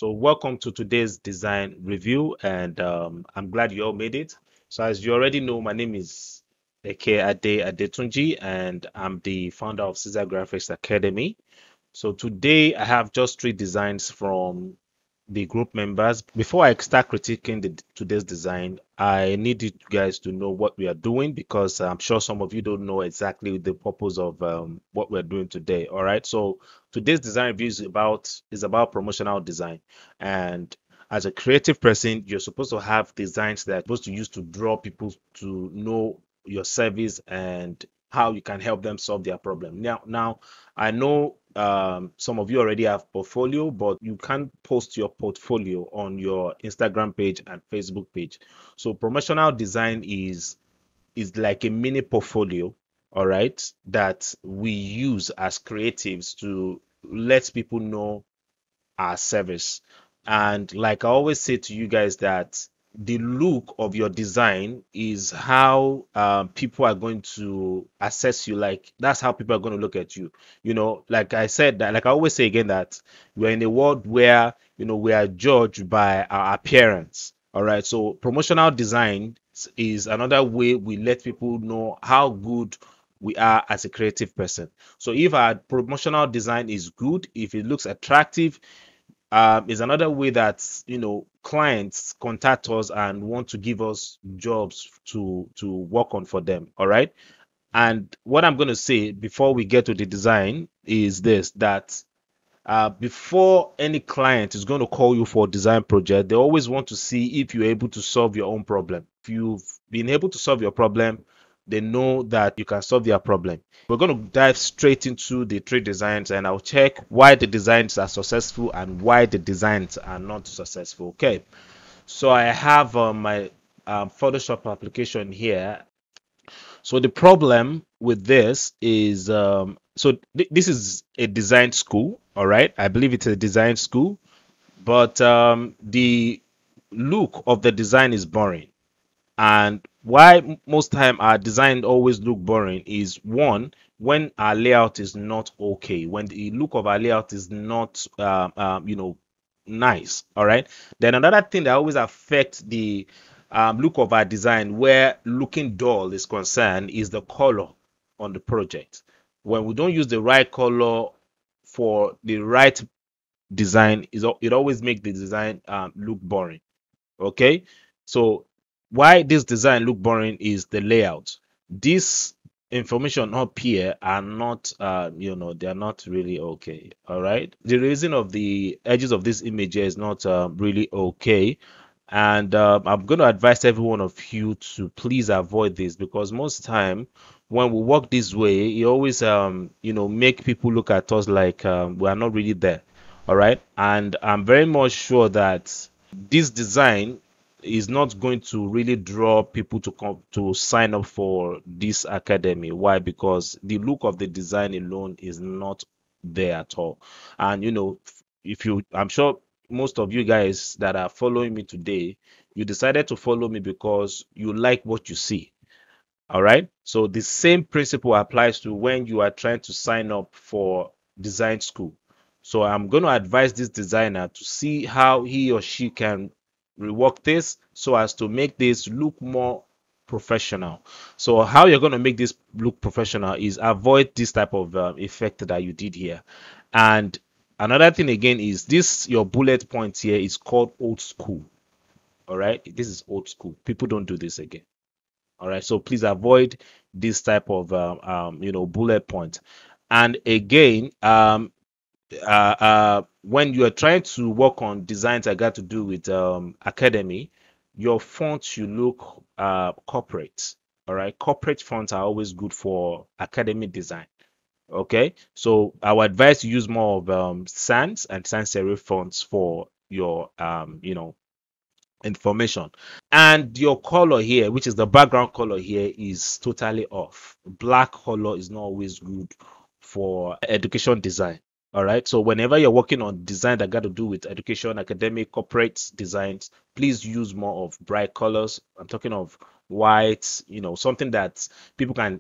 So welcome to today's design review, and I'm glad you all made it. So as you already know, my name is Eke Ade Adetunji, and I'm the founder of Ceasar Graphics Academy. So today I have just three designs from the group members. Before I start critiquing today's design, I need you guys to know what we are doing because I'm sure some of you don't know exactly the purpose of what we're doing today. All right. So today's design review is about promotional design, and as a creative person, you're supposed to have designs that are supposed to use to draw people to know your service and how you can help them solve their problem. Now, I know some of you already have portfolio, but you can't post your portfolio on your Instagram page and Facebook page. So promotional design is like a mini portfolio, all right, that we use as creatives to let people know our service. And like I always say to you guys that the look of your design is how people are going to assess you. Like that's how people are going to look at you. Like I said that, like I always say again that we're in a world where we are judged by our appearance. All right. So promotional design is another way we let people know how good we are as a creative person. So if our promotional design is good, if it looks attractive, is another way that clients contact us and want to give us jobs to work on for them. All right. And what I'm going to say before we get to the design is this, that before any client is going to call you for a design project, they always want to see if you're able to solve your own problem. If you've been able to solve your problem, they know that you can solve their problem. We're going to dive straight into the three designs, and I'll check why the designs are successful and why the designs are not successful. Okay, so I have my Photoshop application here. So the problem with this is, this is a design school, all right? I believe it's a design school, but the look of the design is boring. And why most time our design always look boring is, one, when our layout is not okay, when the look of our layout is not, nice. All right. Then another thing that always affects the look of our design, where looking dull is concerned, is the color on the project. When we don't use the right color for the right design, it always makes the design look boring. Okay, so why this design look boring is the layout. This information up here are not they are not really okay. All right, the reason of the edges of this image here is not really okay, and I'm going to advise every one of you to please avoid this, because most time when we work this way, it always make people look at us like we are not really there. All right, and I'm very much sure that this design is not going to really draw people to come to sign up for this academy. Why? Because the look of the design alone is not there at all. And if you, I'm sure most of you guys that are following me today, you decided to follow me because you like what you see. All right. So the same principle applies to when you are trying to sign up for design school. So I'm going to advise this designer to see how he or she can rework this so as to make this look more professional. So how you're going to make this look professional is avoid this type of effect that you did here. And another thing again is this, your bullet points here is called old school. All right. This is old school. People don't do this again. All right, so please avoid this type of bullet point. And again, when you are trying to work on designs that got to do with academy, your font should look corporate. All right, corporate fonts are always good for academic design. Okay, so I would advise you use more of sans and sans serif fonts for your information. And your color here, which is the background color here, is totally off. Black color is not always good for education design. All right, so whenever you're working on design that got to do with education, academic, corporate designs, please use more of bright colors. I'm talking of white, something that people can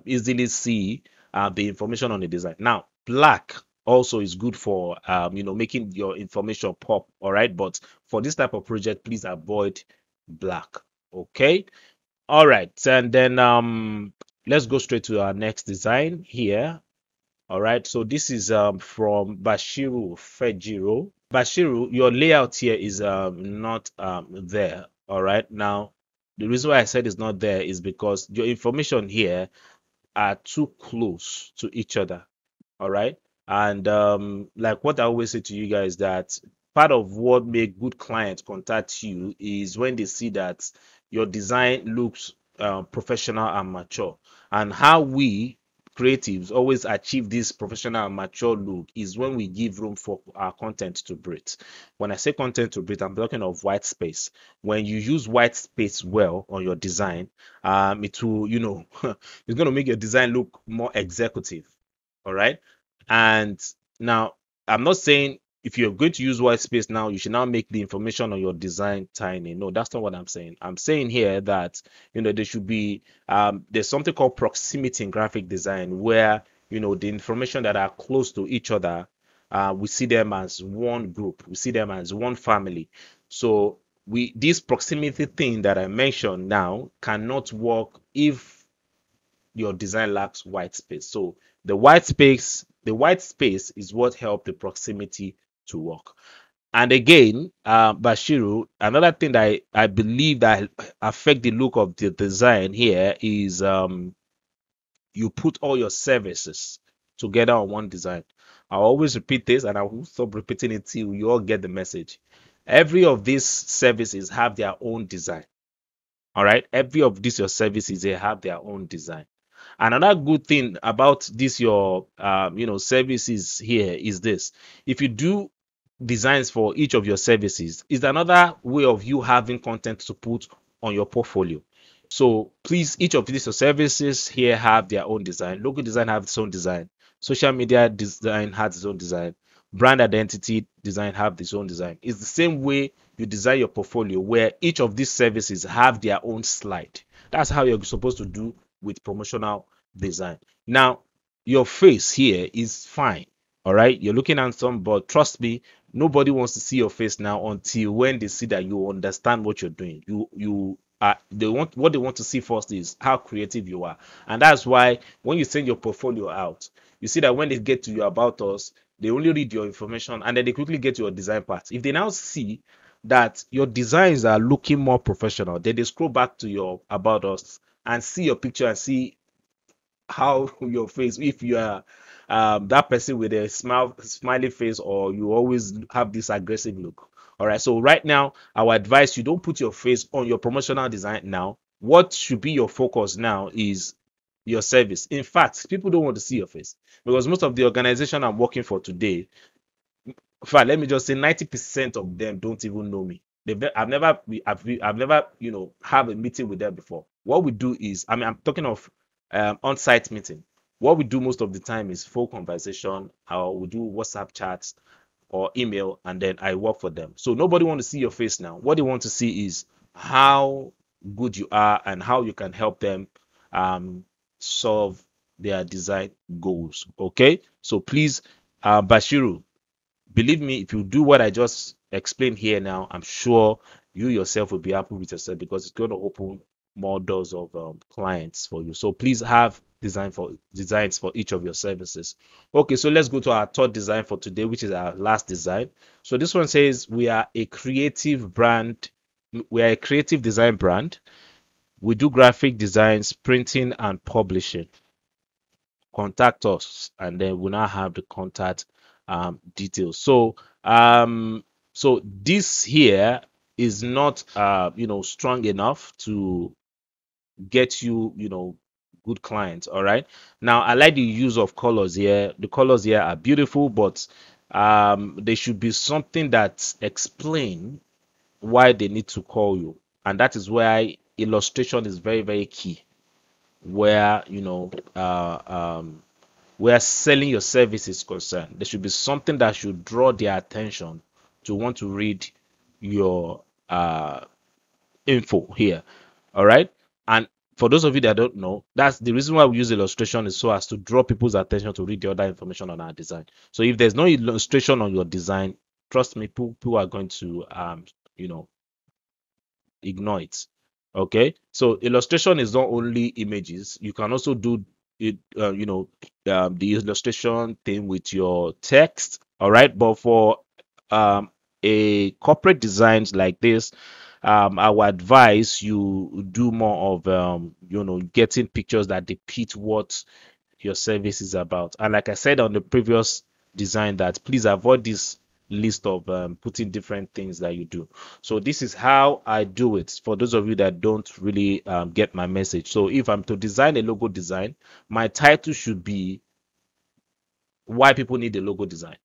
easily see the information on the design. Now black also is good for making your information pop. All right, but for this type of project, please avoid black. Okay. All right, and then let's go straight to our next design here. All right, so this is from Bashiru Fejiro. Bashiru, your layout here is not there. All right, now the reason why I said it's not there is because your information here are too close to each other. All right. And like what I always say to you guys, that part of what make good clients contact you is when they see that your design looks professional and mature. And how we creatives always achieve this professional and mature look is when we give room for our content to breathe. When I say content to breathe, I'm talking of white space. When you use white space well on your design, it will, it's going to make your design look more executive. All right. And now I'm not saying if you're going to use white space now, you should now make the information on your design tiny. No, that's not what I'm saying. I'm saying here that there should be there's something called proximity in graphic design where the information that are close to each other, we see them as one group, we see them as one family. So this proximity thing that I mentioned now cannot work if your design lacks white space. So the white space is what helped the proximity to work. And again, Bashiru, another thing that I believe that affect the look of the design here is you put all your services together on one design. I always repeat this, and I will stop repeating it till you all get the message. Every of these services have their own design. All right, every of these your services, they have their own design. Another good thing about this your services here is this: if you do designs for each of your services, is another way of you having content to put on your portfolio. So please, each of these services here have their own design. Logo design have its own design. Social media design has its own design. Brand identity design have its own design. It's the same way you design your portfolio, where each of these services have their own slide. That's how you're supposed to do with promotional design. Now, your face here is fine. All right, you're looking handsome, but trust me, nobody wants to see your face now until when they see that you understand what you're doing. What they want to see first is how creative you are. And that's why when you send your portfolio out, you see that when they get to your about us, they only read your information and then they quickly get to your design part. If they now see that your designs are looking more professional, then they scroll back to your about us and see your picture and see how your face, if you are that person with a smiley face, or you always have this aggressive look. All right, so right now our advice, you don't put your face on your promotional design. Now what should be your focus now is your service. In fact, people don't want to see your face because most of the organization I'm working for today, in fact, let me just say 90% of them don't even know me. I've never have a meeting with them before. What we do is, I'm talking of on-site meeting. What we do most of the time is phone conversation, or we do WhatsApp chats or email, and then I work for them. So nobody want to see your face now. What they want to see is how good you are and how you can help them solve their design goals. Okay, so please, Bashiru, believe me, if you do what I just explained here now, I'm sure you yourself will be happy with yourself because it's going to open more doors of clients for you. So please have designs for each of your services. Okay, so let's go to our third design for today, which is our last design. So this one says we are a creative brand. We are a creative design brand. We do graphic designs, printing, and publishing. Contact us, and then we'll now have the contact details. So this here is not strong enough to get you good clients. All right, now I like the use of colors here. The colors here are beautiful, but there should be something that explain why they need to call you, and that is why illustration is very, very key, where where selling your service is concerned. There should be something that should draw their attention to want to read your info here. All right, and For those of you that don't know, that's the reason why we use illustration, is so as to draw people's attention to read the other information on our design. So if there's no illustration on your design, trust me, people are going to you know ignore it. Okay, so illustration is not only images. You can also do it, the illustration thing with your text. All right, but for um, a corporate designs like this, I would advise you do more of getting pictures that depict what your service is about. And like I said on the previous design, that please avoid this list of putting different things that you do. So this is how I do it for those of you that don't really get my message. So if I'm to design a logo design, my title should be why people need a logo design.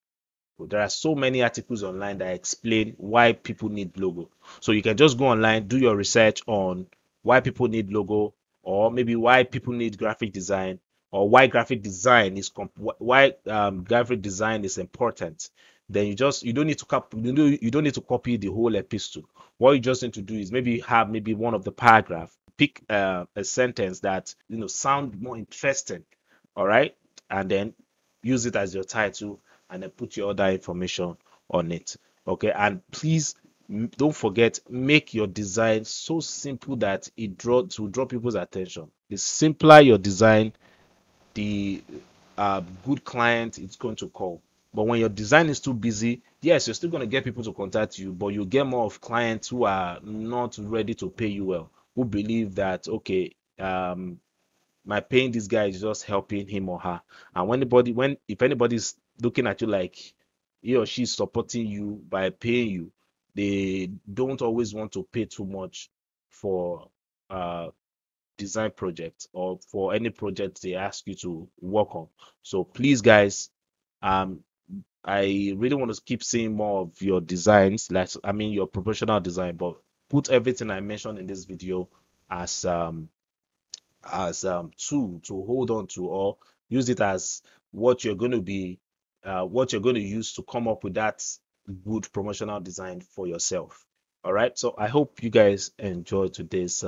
There are so many articles online that explain why people need logo. So you can just go online, do your research on why people need logo, or maybe why people need graphic design, or why graphic design is graphic design is important. Then you don't need to copy you don't need to copy the whole epistle. What you just need to do is maybe have maybe one of the paragraph, pick a sentence that sound more interesting, all right, and then use it as your title, and then put your other information on it. Okay, and please don't forget, make your design so simple that it will draw people's attention. The simpler your design, the good client it's going to call. But when your design is too busy, yes, you're still going to get people to contact you, but you get more of clients who are not ready to pay you well, who believe that okay, my paying this guy is just helping him or her. And when if anybody's looking at you like he or she is supporting you by paying you, they don't always want to pay too much for uh design projects or for any project they ask you to work on. So please guys, um I really want to keep seeing more of your designs, like I mean your professional design, but put everything I mentioned in this video as tool to hold on to, or use it as what you're going to be what you're going to use to come up with that good promotional design for yourself. All right, so I hope you guys enjoyed today's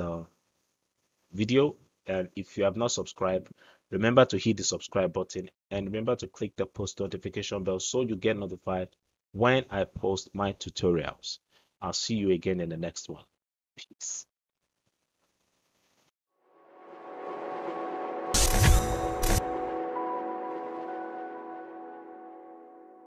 video, and if you have not subscribed, remember to hit the subscribe button, and remember to click the post notification bell so you get notified when I post my tutorials. I'll see you again in the next one. Peace.